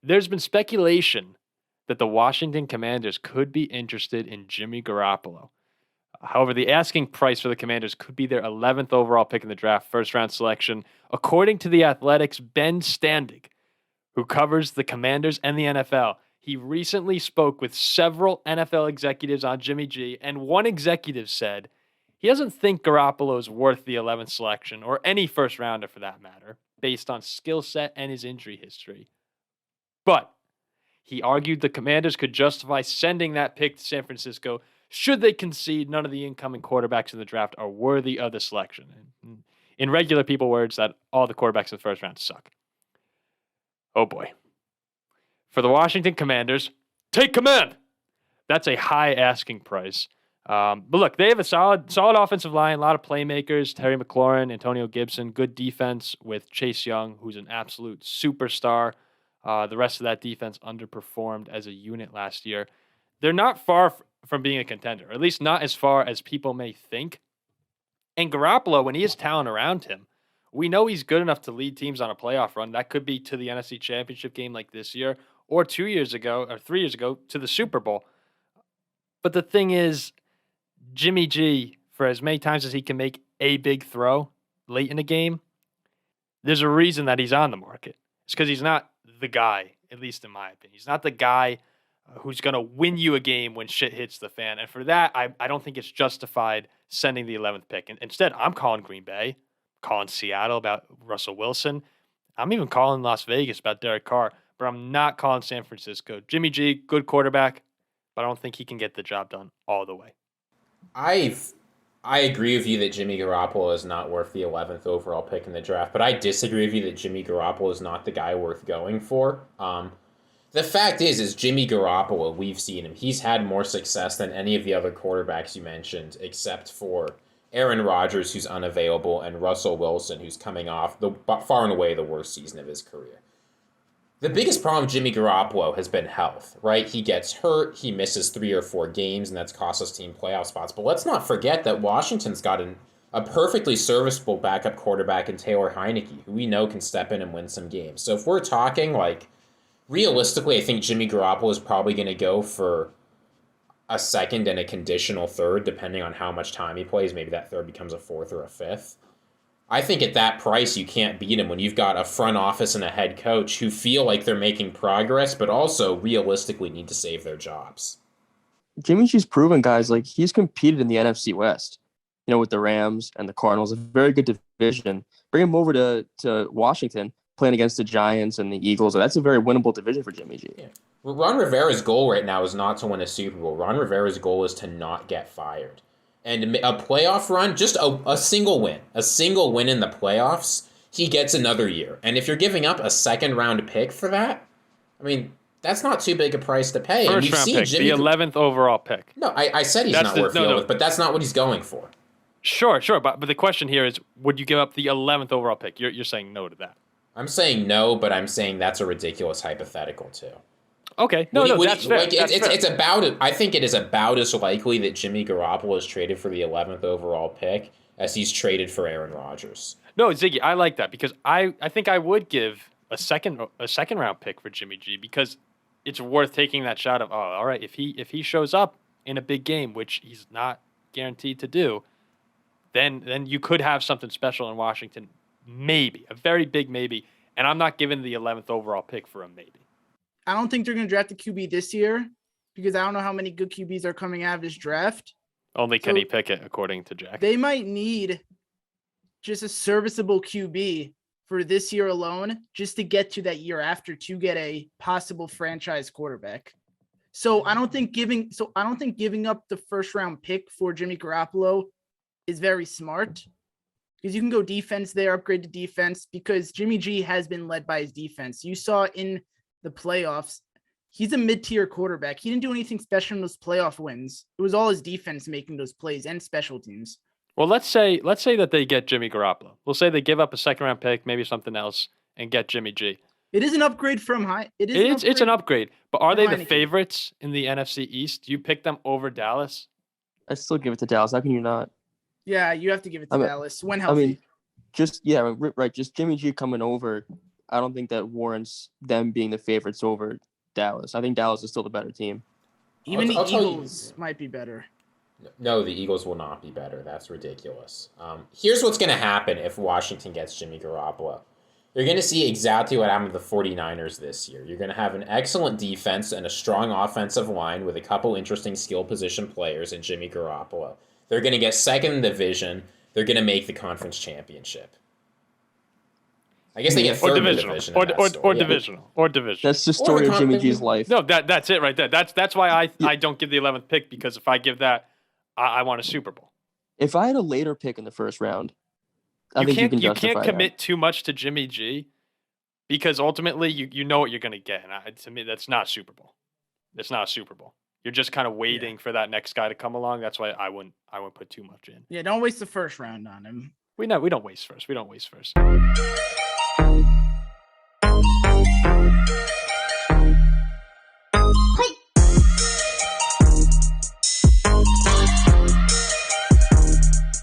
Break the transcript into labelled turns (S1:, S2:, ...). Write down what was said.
S1: There's been speculation that the Washington Commanders could be interested in Jimmy Garoppolo. However, the asking price for the Commanders could be their 11th overall pick in the draft, first round selection. According to The Athletic's Ben Standig, who covers the Commanders and the NFL, he recently spoke with several NFL executives on Jimmy G, and one executive said he doesn't think Garoppolo is worth the 11th selection, or any first rounder for that matter, based on skill set and his injury history. But he argued the Commanders could justify sending that pick to San Francisco should they concede none of the incoming quarterbacks in the draft are worthy of the selection. In regular people words, that all the quarterbacks in the first round suck. Oh boy. For the Washington Commanders, take command. That's a high asking price. But look, they have a solid offensive line, a lot of playmakers, Terry McLaurin, Antonio Gibson, good defense with Chase Young, who's an absolute superstar. The rest of that defense underperformed as a unit last year. They're not far from being a contender, or at least not as far as people may think. And Garoppolo, when he has talent around him, we know he's good enough to lead teams on a playoff run. That could be to the NFC Championship game like this year, or 2 years ago, or 3 years ago, to the Super Bowl. But the thing is, Jimmy G, for as many times as he can make a big throw late in a game, there's a reason that he's on the market. It's because he's not the guy, at least in my opinion. He's not the guy who's going to win you a game when shit hits the fan. And for that, I don't think it's justified sending the 11th pick. And instead, I'm calling Green Bay, calling Seattle about Russell Wilson. I'm even calling Las Vegas about Derek Carr, but I'm not calling San Francisco. Jimmy G, good quarterback, but I don't think he can get the job done all the way.
S2: I agree with you that Jimmy Garoppolo is not worth the 11th overall pick in the draft, but I disagree with you that Jimmy Garoppolo is not the guy worth going for. The fact is Jimmy Garoppolo, we've seen him. He's had more success than any of the other quarterbacks you mentioned, except for Aaron Rodgers, who's unavailable, and Russell Wilson, who's coming off far and away the worst season of his career. The biggest problem with Jimmy Garoppolo has been health, right? He gets hurt, he misses 3 or 4 games, and that's cost us team playoff spots. But let's not forget that Washington's got a perfectly serviceable backup quarterback in Taylor Heineke, who we know can step in and win some games. So if we're talking, realistically, I think Jimmy Garoppolo is probably going to go for a second and a conditional third, depending on how much time he plays. Maybe that third becomes a fourth or a fifth. I think at that price, you can't beat him when you've got a front office and a head coach who feel like they're making progress, but also realistically need to save their jobs.
S3: Jimmy G's proven, guys, he's competed in the NFC West, with the Rams and the Cardinals, a very good division. Bring him over to Washington, playing against the Giants and the Eagles. That's a very winnable division for Jimmy G.
S2: Yeah. Ron Rivera's goal right now is not to win a Super Bowl. Ron Rivera's goal is to not get fired. And a playoff run, just a single win in the playoffs, he gets another year. And if you're giving up a second-round pick for that, that's not too big a price to pay.
S1: First-round pick, the 11th overall pick.
S2: No, I said he's not worth the 11th, but that's not what he's going for.
S1: Sure, but the question here is, would you give up the 11th overall pick? You're saying no to that.
S2: I'm saying no, but I'm saying that's a ridiculous hypothetical, too.
S1: Okay. That's fair.
S2: It's about. I think it is about as likely that Jimmy Garoppolo is traded for the 11th overall pick as he's traded for Aaron Rodgers.
S1: No, Ziggy, I like that because I think I would give a second round pick for Jimmy G because it's worth taking that shot of, all right, if he shows up in a big game, which he's not guaranteed to do, then you could have something special in Washington, maybe a very big maybe, and I'm not giving the 11th overall pick for a maybe.
S4: I don't think they're going to draft a QB this year because I don't know how many good QBs are coming out of this draft.
S1: Only Kenny Pickett, according to Jack.
S4: They might need just a serviceable QB for this year alone just to get to that year after to get a possible franchise quarterback. So I don't think giving up the first round pick for Jimmy Garoppolo is very smart because you can go defense there, upgrade to defense because Jimmy G has been led by his defense. You saw in the playoffs, he's a mid-tier quarterback. He didn't do anything special in those playoff wins. It was all his defense making those plays and special teams.
S1: Well, let's say that they get Jimmy Garoppolo. We'll say they give up a second-round pick, maybe something else, and get Jimmy G.
S4: It is an upgrade from high.
S1: It's an upgrade. But are they the favorites in the NFC East? Do you pick them over Dallas?
S3: I still give it to Dallas. How can you not?
S4: Yeah, you have to give it to Dallas when healthy.
S3: Just Jimmy G coming over. I don't think that warrants them being the favorites over Dallas. I think Dallas is still the better team.
S4: Even the
S2: I'll tell you-
S4: Eagles might be better.
S2: No, the Eagles will not be better. That's ridiculous. Here's what's going to happen if Washington gets Jimmy Garoppolo. You're going to see exactly what happened to the 49ers this year. You're going to have an excellent defense and a strong offensive line with a couple interesting skill position players in Jimmy Garoppolo. They're going to get second in the division. They're going to make the conference championship. I guess they get third in the division.
S1: Or divisional.
S3: That's the story of Jimmy G's life.
S1: No, that's it right there. That's why I don't give the 11th pick, because if I give that, I want a Super Bowl.
S3: If I had a later pick in the first round, I think
S1: you can't commit too much to Jimmy G, because ultimately you know what you're going to get. And to me, that's not Super Bowl. It's not a Super Bowl. You're just kind of waiting for that next guy to come along. That's why I wouldn't put too much in.
S4: Yeah, don't waste the first round on him.
S1: We don't waste first. We don't waste first.